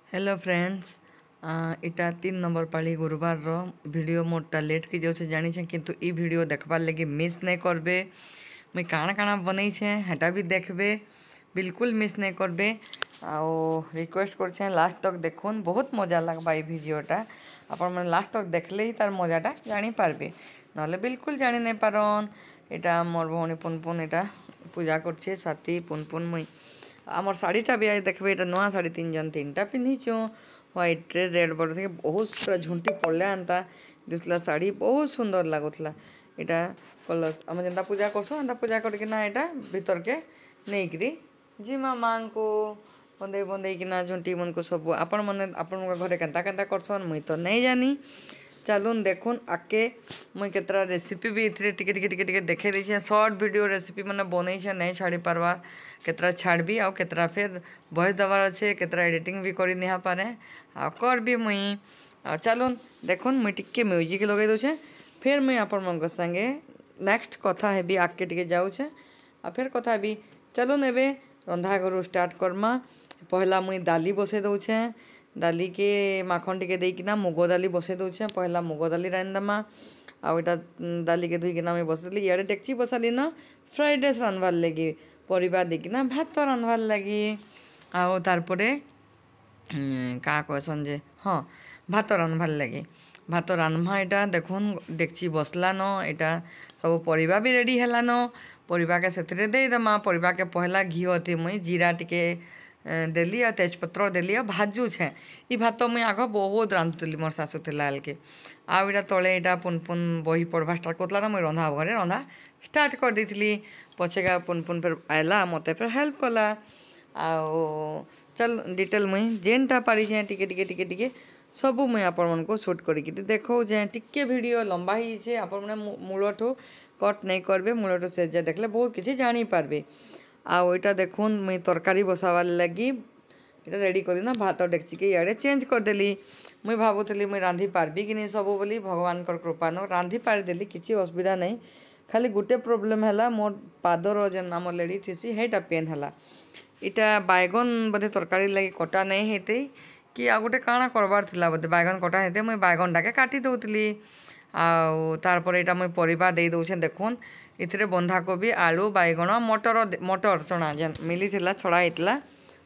Hello friends, इटा 3 number पाली गुरुवार video मोटा लेट की जाऊँ जानी किंतु ई वीडियो देखबार लगे मिस नहीं करबे। मुई काଣା काଣା बनई हेटा भी देखबे, बिल्कुल मिस नहीं करबे। आओ रिक्वेस्ट कर लास्ट तक देखुन, बहुत मजा लगवा ये वीडियोटा। आपण मैंने लास्ट तक देखले ही तार मजाटा जानी पारबे, नले बिल्कुल जानी नहीं पारन। इटा मोर भौणी पुनपुन इटा पूजा करछे, स्वाति पुनपुन मुई आमर शाढ़ीटा भी आज देखबे। ये नुआ शाढ़ी तीनटा पिंधिचु, व्हाइट रेड बॉर्डर से बहुत पूरा झुंटी पड़ला एंता दिसला। शाढ़ी बहुत सुंदर लगुला। इटा कलश आम जेनता पूजा करसु एंता पूजा करकिना इटा भीतर के नहीं जिमा माँ को बंदे बंदे किना झुंटी मन को सब आपण मन घरे केन्ता केन्ता करसन मुई तो नहीं जानी। चलून देखुन आके मुई केतरा रेसिपी भी इथरे टिके टिके टिके टिके देखे दी। शॉर्ट वीडियो रेसिपी मैंने बनई नहीं छाड़ी पार्बार, केतरा छाड़बी आउ केतरा फिर वॉइस दबार अच्छे, केतरा एडिटिंग भी कर नहीं पारे आ कर भी मुई। चलून देखुन मुई टिके म्यूजिक लगे दूचे, फिर मुई आपण मन संगे नेक्स्ट कथा हेबी आगे टिके जाऊचे आ फिर कथा भी। चलून एबे रंधा करू स्टार्ट करमा। पहला मुई दाली बसे दउछे, दाली के माखन टिके देकिना मुग दाली बसे दउछे। पहला मुग दाली रांधमा आउ इटा दाली के धुईकिना मुई बसली। इयाड़े डेक्ची बसाली ना फ्राइड राइस रांधबार लगी, परिबा देकिना भात रांधबार लगी। आउ तारपरे का कहसन जे हाँ भात रांधबार लगी। भात रांधमा इटा देखुन डेक्ची बसला न, इटा सब परिबा भी रेडी हैला न। परिबा के सेतरे दे दमा। परिबा के पहला घी अति मुई जीरा टिके देली आ तेजपत्र देली आ भाजू छे। ई भात मुई आग बहुत रांधुली मोर सासु थिला के। आउ इटा तले इटा पुनपुन बही पढ़वा स्टार्ट करतला ना, मुई रंधा घरे रंधा स्टार्ट कर देथिली। पछेगा पुनपुन फिर आयला मते फिर हेल्प कला। आओ चल डिटेल मुई जेनटा पारी टिके टिके टिके टिके सबू मुई आपण मन को शूट करिक देखो जे टिके वीडियो लंबा ही छे। आपण माने मूलठू कट नहीं करबे, मूलठू से जे देखले बहुत किछि जानी पारबे। आउ इटा देखुन मुई तरकारी बसावार लगी इटा रेडी कली ना। भात डेक्ची के इयाड़े चेंज कर देली। मुई भाबुथली मुई रांधि पारबी कि नहीं सबू बोली, भगवान कृपा न रांधि पार देली, किछि असुविधा नहीं। खाली गुटे प्रोब्लेम हैला मोर पादर जेन आम लेडी थीसी हेटा पेन हैला। इटा बैगन बोधे तरकारी लगी कटा नहीं हेते कि आ गोटे काଣା करबार थिला, बोधे बैगन कटा हेते मुई बैगनटा के काटी दउतली। आउ तारपरे इटा मुई परिबा देई दउछे देखुन। इथिरे बंधाकोबी आलू बैगन मटर चना जेन मिली थिला छड़ा हेतला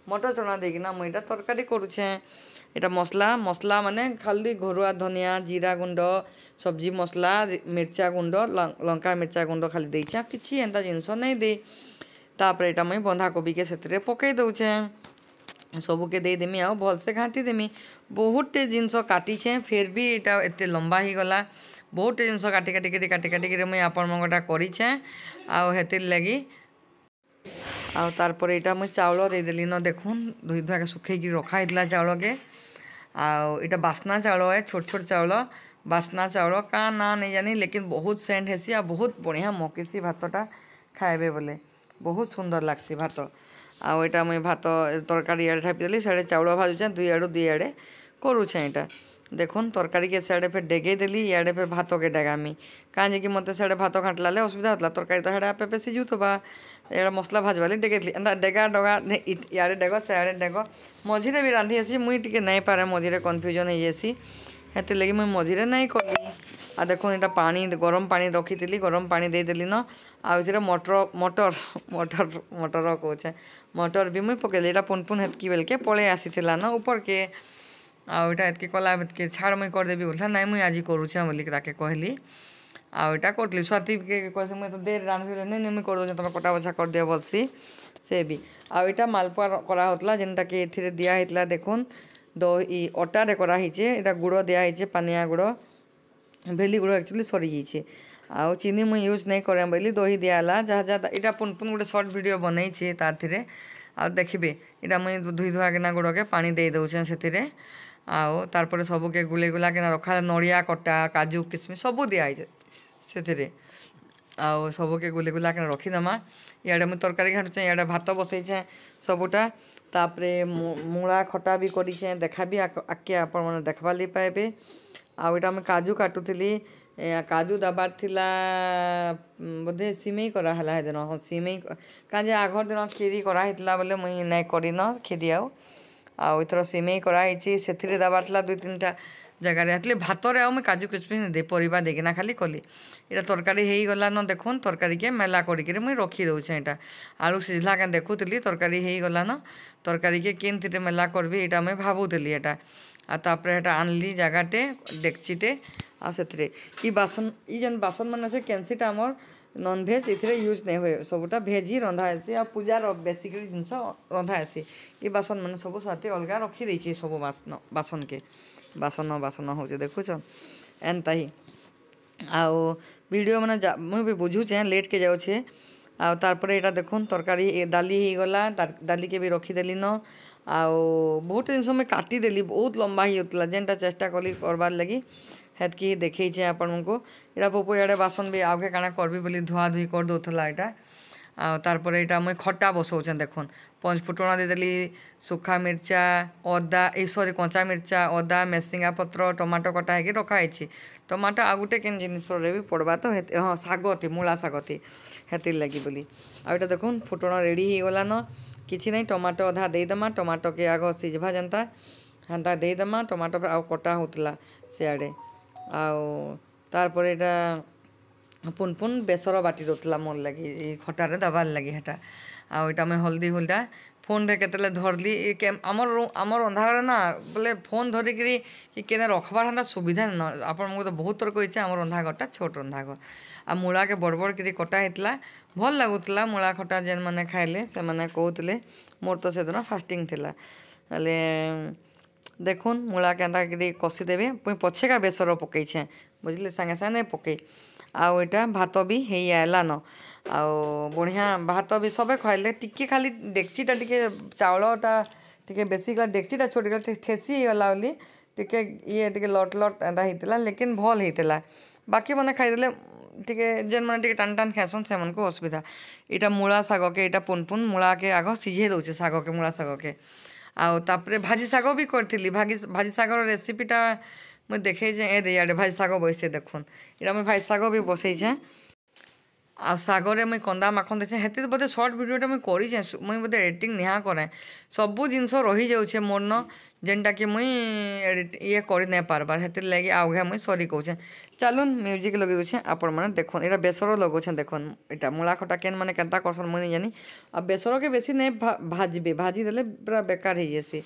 मटर चना देकिना मुई इटा तरकारी करूछे। इटा मसला माने खाली घरुआ धनिया जीरा गुंड सब्जी मसला मिर्चा गुंड लंका मिर्चा गुंड खाली देइछे, किछि एंता जिनस नहीं दे। तापर इटा मुई बंधाकोबी के सेतरे पकई दउछे, सबुके दे देमी आउ भल से घाटी देमी। बहुत जिनस काटीछे फिर भी इटा एते लंबा ही गला। बहुत जिनस काटी काटी काटी काटी काटी मुई आपण मंगटा करिछे आउ हेतिर लगी। आउ तारपरे इटा मुई चाउल दे देली न देखुन, धुई धुआ के सुखई की रखा हेतला चाउल के। आउ इटा बासना चाउल है, छोट छोट चाउल बासना चाउल का ना नहीं जानी, लेकिन बहुत सेंट हेसी आ बहुत बढ़िया मकिसी भातटा खाएबे बोले बहुत सुंदर लागसी भात। आउ इटा मुई भात तरकारी इयाड़े ठापी देली, साड़े चाउल भाजुछे दुई आड़े करूछे। इटा देखुन तरकारी के साड़े फिर डेगे देली, इयाड़े फिर भात के डेगामी काजे कि मते साड़े भात घाटला असुविधा होतला। तरकारी तो साड़े आपे आपे सिझुथबा, इयाड़े मसला भाजवाली डेगेथली एंता डेगा डगा इयाड़े डेग सियाड़े डेग। मझिरे भी रांधि हेसी, मुई टिके नहीं पारे मझिरे कन्फ्यूजन हो जासी, हेतिर लगी मुई मझिरे नहीं कली। आ देखुन इटा पानी गरम पानी रखी गरम पानी दे देली न। आ मटर मटर मटर मटर कहूचे मटर भी मुई पकेली। इटा पुनपुन हेतकी बेलके पळे आसीथिला न ऊपर के। आउ इटा एतके कला के छाड़ मुई कर देबी बोलता नहीं मुई आज करूछे बोली ताके कहली। आउ इटा करतली स्वाति के कहसे मुई तो देर रांधबी नहीं नहीं मुई कर दउछे तमे कटा बछा कर दियो बलसी से भी। आउ इटा मालपुआ करा होतला जेनटा के एथिरे दिया हेतला देखुन दही अटा रे करा हिचे। इटा गुड़ दिया हिचे, पानिया गुड़ भेली गुड़ एक्चुअली सरी जाइए। आउ चीनी मुई यूज नहीं करें बोली दही दियाला जहाँ जहाँ इटा पुनपुन गोटे सर्ट वीडियो बनई तार आ देखिए। इटा मुई धुई धुआ किना गुड़ के पानी दे दउछे सेथिरे। आउ तारपरे सबके गुले गुला किना रखा नड़िया कटा काजू किशमिश सबू दियाई सेथिरे। आउ सबके गुले गुला किना रखीदमा। इयाड़े मुई तरकारी घाटुचे, इयाड़े भात बसईछे सबूटा। तापरे मूला खटा भी करीछे, देखा भी आके आपण माने देखबा ली पाएबे। आउ इटा मैं काजू काटुली, काजू दबार थिला बोधे सिमेई करा हला हे दिन। हाँ सिमेई काजे आघर दिन खीरी करा हेतला बोले मुई नहीं करी न खीरी। आउ आउथर सिमेई कराई से दबार दुई तीन टा जगार हेतली भातर आउ मैं काजू किशमिश दे परिबा देकिना खाली कली इटा तरकारी हो गला न देखुन तरकारी के मेला करिक मुई रखी दौचे यहाँ आलू सिझला क्या देखुली तरकारी हो गला न तरकारी के केनती मेला करबी यहाँ मुई भावुली यहाँ आतापर हेटा आनली जगाटे डेक्चीटे आई बासन जेन बासन मान अच्छे कैंसीटा आमर नॉनभेज इथे यूज नहीं हुए सबूटा भेज ही रंधा हेसी आ पूजार बेसिकली जिनस रंधा हेसी ये बासन मैंने सब साथी अलग रखी सब बासन के बासन बासन हो देखुच एनता ही आउ वीडियो मैंने मुझे बुझुचे लेट के जाऊे आपर यहाँ देखुन तरकारी दाली हो गला दाली के भी रखीदेली न आउ बहुत जिनस मुझे काटिदेली बहुत लंबा ही होता जेनटा चेष्टा कली करबार लगी हेतकी देखी आपण को यहाँ पपु इे बासन भी आगे काଣା करबी बोली धुआ धुई कर दूला यहाँ तारपर यहाँ मुझे खटा बसौचे देखुन पंच फुटण देदेली सुखा मिर्चा अदा सॉरी कंचा मिर्चा अदा मेसिंगा पत्र टमाटो कटा है रखाई टमाटो आ गुटे केन जिनस भी पड़वा तो हाँ शागती मूला शागती हेतिर लगी बोली आटा देखुन फुटण रेडी हो गला न किसी नहीं टमाटो अधा देदेमा टमाटो के आग सिझा जेनता हेन्ता देदेमा टमाटो आउ कटा होता सियाड़े आपर यहाँ पुन पुन बेसर बाटी दूसरा मोर लगी खटारे दबार लगी हेटा आईटा मैं हल्दी हुलटा फोन रे केतले धरली आमर रंधाघर ना बोले फोन धरिक कि रखबार हेन्ता सुविधा न आप तो बहुत थर कही आम रंधाघरटा छोट रंधाघर आ मूला के बड़ बड़ कि कटा होता भल लगुला मूला खटा जेन मैंने खाइले से मैंने कहते मोर तो से दिन फास्टिंग थिला देखुन मूला के कषिदेवे पुई पछेका बेसर पकईछे बुझले सागे सागे नहीं पकई आईटा भात भी होला न बढ़िया भात भी सबे खाइले टिके खाली डेक्चीटा टिके चाउलटा टिके बेसी गला डेक्चीटा छोटी गला ठेसी गला बोली टिके ये टिके लट लट एंता होता लेकिन भल होता बाकी मैंने खाईदे टिके जेन मैंने टिके टान टान खाएसन से मन को असुविधा यहाँ मूला शाग के यहाँ पुन पुन मूला के आग सीझे दौचे शाग के मूला शाग के आउे भाजी शाग भी करी भाजी शागर रेसीपीटा मुझे देखे ये भाजी शाग बसे देखुन यहाँ मुझे भाजी शाग भी बसईचे आ सागरे मुई कंदा माखन देखे हेती बोधे सर्ट भिडियोटा मुई करें मुई बोधे एडिटिंग निहा करे सबू जिनस रही जाऊे मोर न जेनटा कि मुई ये कर नहीं पार्बार हेतिर लगे आगे मुई सरी कौचे चलुन म्यूजिक लगे दूचे आपण मैंने देखुन यहाँ बेसर लगौछे देखुन यहाँ मूला खटा केन मैंने केन्ता करसन मुई नहीं जानी आ बेसर के बेसी नहीं भाजबे भाजी देले पूरा बेकार हो जासी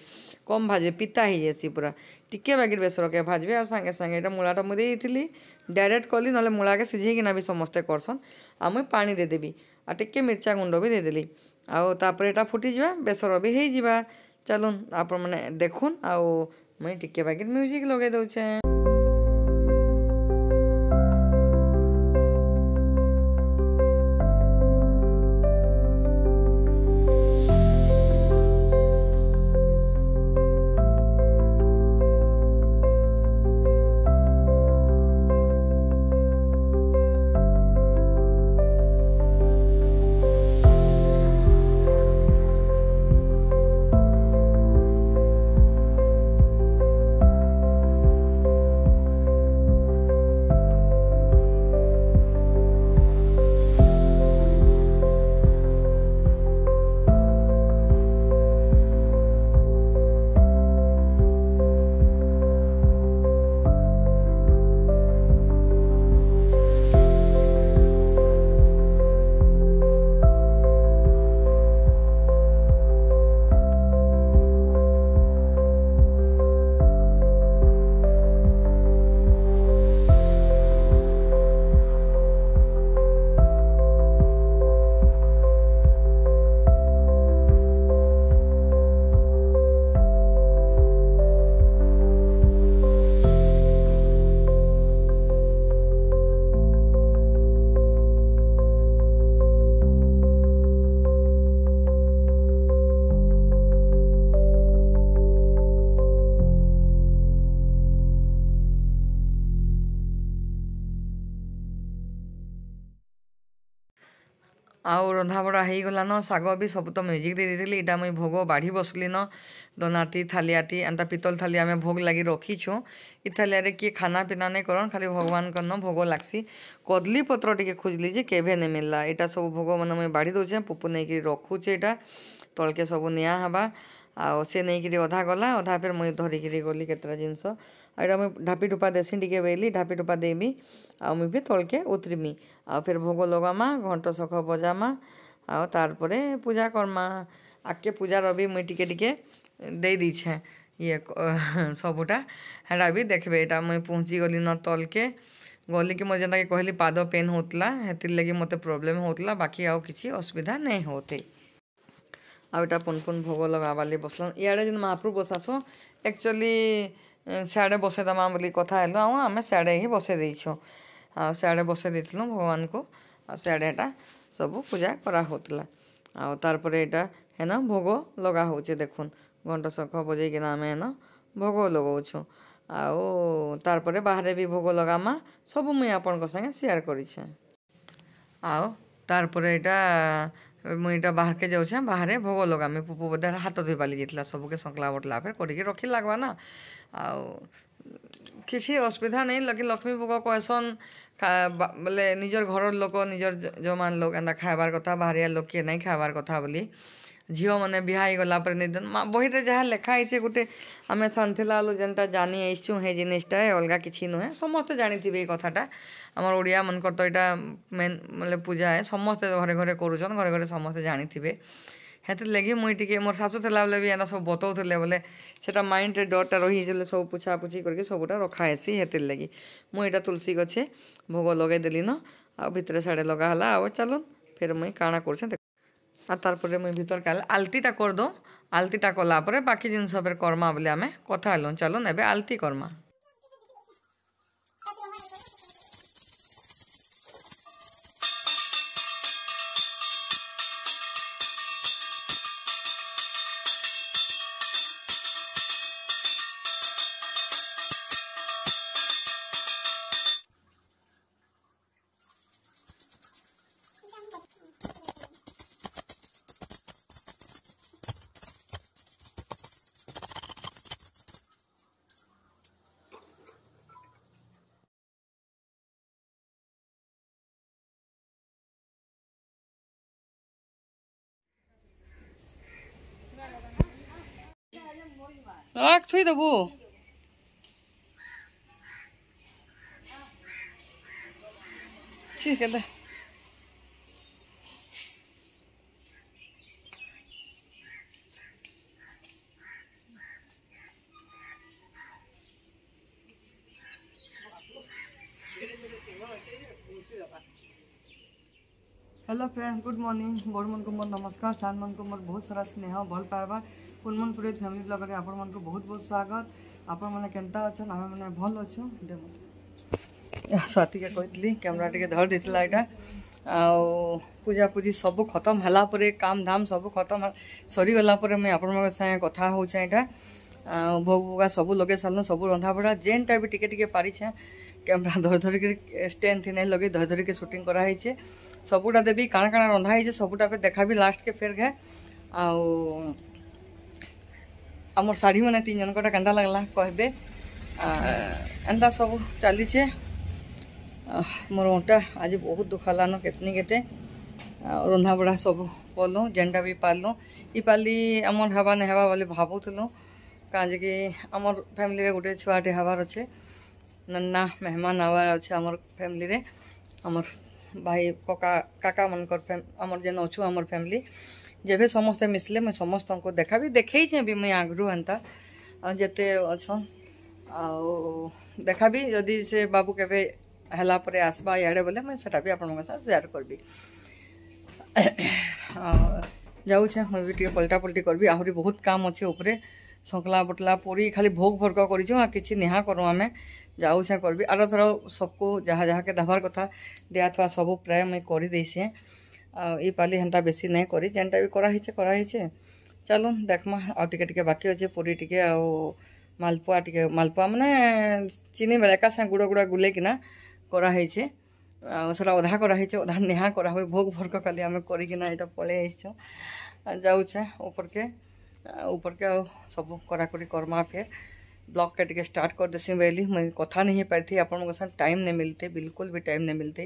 कम भाजबे पिता हो जासी पूरा टिके बागिर बेसर के भाजबे और सागे सागे यहाँ मूलाटा मुझे देती डायरेक्ट कली ना मूला के सिझेकिना भी समस्ते करसन आ मुई पानी देदेवी आ टिके मिर्चा गुंड भी देदेली आपर यहाँ फुटीजा बेसर भी हो जा चलुन आप मैंने देखुन मुई टिके बागिर म्यूजिक लगे दौचे आउ रंधाबड़ा हो गला न शाग भी सब तो म्यूजिक दे देती यहाँ मुझे भोग बाढ़ी बसली न दनाती थालियाती एंता पितल थाली आम भोग लगी रखीछू इ थालिया किए खाना पीना नहीं करन खाली भगवान न भोग लागसी कदली पत्र टे खोजली जे केभे नहीं मिलला यहाँ सब भोग मैंने मुझे बाढ़ी दौचे पुपु नहीं कि रखुचे यहाँ तलके सब निया हवा आउ से नहीं अधा गला अधा फिर मुई धरिकी गली केतटा जिनस आईटा मुई ढापी ढुपा देसी टिके बेली ढापी ढुपा देमी आ मुई भी तलके उतरमी आ फिर भोग लगामा घंट शख बजामा आ तार परे पूजा करमा आगे पूजार भी मुई टिके टिके दे दीछे ये सबुटा हेटा भी देखबे एटा मुई पहुँची गली न तलके गली कि मोर जेनता कि कहली पाद पेन होतला हेतिर लगी मते प्रॉब्लम होतला बाकी आउ किछि असुविधा नहीं होते आउटा पुन पुन भोग लगाबाली बसलन इयाड़े जेन महाप्रभु बसासो एक्चुअली सियाड़े बसे दमा बोली कथा हेलो आउ आमे सियाड़े ही बसे देइछो आ सियाड़े बसे देइछलो भगवान को आ सियाड़े एटा सब पूजा करा होतला आ तार परे एटा हेना भोग लगा होचे देखुन घंट शंख बजे किना आमे हेना भोग लगाउछु आउ तार परे बाहरे भी भोग लगामा सब मुई आपन को संगे शेयर करिछे आउ तार परे एटा मुई एटा बाहर के जाउछे बाहरे भोग लगामी पुपु बदे हाथ धोई बाली जेतला सबके संकला बटला फेर करिके रखी लागबा ना आउ किसी असुविधा नहीं लगे लक्ष्मी भोग कहसन बोले निजर घर लोक निजर जमान लोक एंता खाइबार कथा बाहरिया लोक किए नहीं खाइबार कथा बोली झील मैंने बिहा गला नहीं बही जहाँ लिखाई गोटे आम शांतिलाल जेनटा जानी आसचु हे जिनिसटा अलग किसी नुहे समस्ते जानी ये कथाटा आम ओडिया मनकर तो यहाँ मेन मतलब पूजा है समस्ते घरे घरे करुचन घरे घरे समस्ते जानी हेतिर लगी मुई टिके मोर शाशु थला बेले भी एना सब बताऊले बोले सेटा माइंड रे डरटा रही सब पुछापुछी करके सबटा रखाहेसी हेतिर लगी मुई एटा तुलसी गछे भोग लगे देली न आ भितरे साड़े लगा हला आ चलो फिर मुई काଣା करछे आ तार परे मुई भीतर काले आलतीटा कर दो आलतीटा कला परे बाकी जिनस फेर करमा बोले आमे कथा हेलो चलो नेबे आलती करमा राख छुई देबू ठीक है दे हेलो फ्रेंड्स गुड मॉर्निंग बड़ मन को मोर नमस्कार सान मन को मोर बहुत सारा स्नेह भल पाइबार पुनमन पुरे फैमिली ब्लॉगर आपण मन को बहुत बहुत स्वागत आपण मैंने केनता अच्छा आम मैंने भल अच्छु दे मत स्वाति के कहती कैमरा टे धर देता यहाँ आ पूजा पूजी सब खत्म है परे काम धाम सब खत्म सरीगला मुझे आपण सागे कथा हो भोग भोगा सब लगे सारू सब रंधा बढ़ा जेनटा भी टिके पारिछे कैमरा धर धरिक स्टैंड थी नहीं लगे धर धरिक शूटिंग कराई सबुटा देवी काଣା काଣା रंधा है सबुटा पे देखा भी लास्ट के फेर घे आम शाढ़ी मैंने 3 जनकटा केन्ता लगला कहबे एंता सब चलीचे मोर ओटा आज बहुत दुख लान केतनी केते रंधा बढ़ा सब कलु जेनटा भी पारलु ई पाली आमर हेबा नहीं हेबा बोली भावुलु कहीं कि आमर फैमिली गोटे छुआटे हबार अच्छे नन्ना मेहमान आवार अच्छे आमर फैमिली रे आमर भाई कका काका मनकर आमर जेन अच्छु आमर फैमिली जेबे समस्ते मिसले मुझे समस्त को देखा भी देखे भी मुझे आगु एंता जिते अच्छन देखा भी जदि से बाबू केवे हला परे आसबा इे बोले मुझे सेटा भी आपण साथ शेयर करबी जाऊे मुझे भी पलटा पलटी करबी आहरी बहुत काम अच्छे ऊपर संकला बटला पूरी खाली भोग भर्क कर किसी निहा करूँ आम जाऊे करबी आर थर सबको जहाँ जहाँ के दबार कथा दिया थोड़ा सब प्राय मुझे करदेसी आई पाली हेन्ता बेसी नहीं करी जेनटा भी कराई चलो देखमा आउ टिके बाकी अच्छे पूरी टिके मालपुआ टिके मालपुआ माने चीनी बेले एका साथ गुड़ गुड़ा गुले किना कराई सेटा अधा कराई अधा निहा करा हुए भोग भर्क खाली आम करना पलि जाऊे ऊपर के सब कराकरी करमा फिर ब्लॉग के स्टार्ट कर देसी बोली मुझे कथा नहीं पाई थी आपन साथ टाइम नहीं मिलते बिल्कुल भी टाइम नहीं मिलते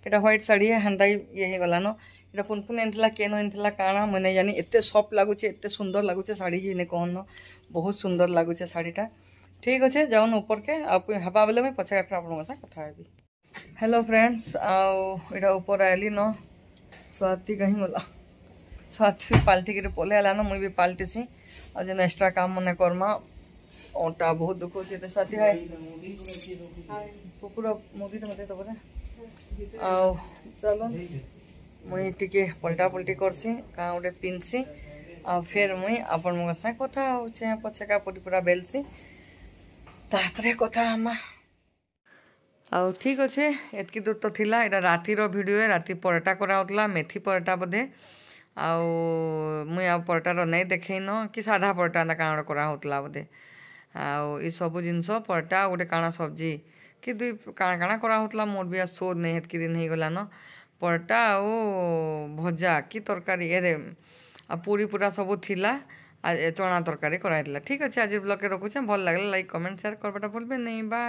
यहाँ व्हाइट शाढ़ी हेन्ता ये गलान यहाँ पुन पुन आनी केन आनी काଣା मैं नहीं जानी एत सफ्ट लगुच एत सुंदर लगुच शाढ़ी जी कहन बहुत सुंदर लगुच शाढ़ीटा ठीक अच्छे जाऊन ऊपर के आप हवा बेले मुझे पछे फिर आप कथा हेबी। हेलो फ्रेंड्स आउ ऊपर आयली न स्वाति कहीं गला स्वाति भी पाल्टी पलि आला न मुई भी पाल्टीसी और जेन एक्स्ट्रा काम मैंने करमा ओटा बहुत दुख होती स्वाति हाय कुकुर मुदी तो मत तब आ चलो मुई टिके पलटा पलटी करसी क्या गोटे पिंधसी आ फिर मुई आपण साथ कथा होचे पछेका पूरी पूरा बेलसी तापरे कथा आमा आउ ठीक अच्छे एतकी दूर तो थिला एटा रातिर वीडियो राति पराटा कराउतला मेथी पराटा बोधे आउ मुई आ पराटार नहीं देखन कि साधा पराटा काण कराउतला बोधे आउ ई सब जिनस पराटा गोटे काଣା सब्जी कि दुई काଣା काଣା कराउतला मोर भी सोध नहीं हेतकी दिन हो गला न पराटा आउ भजा कि तरकारी एरे आ पूरी पूरा सब थिला चना तरकारी कराइला ठीक अच्छे आज ब्लॉग के रखुचे भल लगे लाइक कमेंट शेयर करवाटा भूलबे नहीं बाय।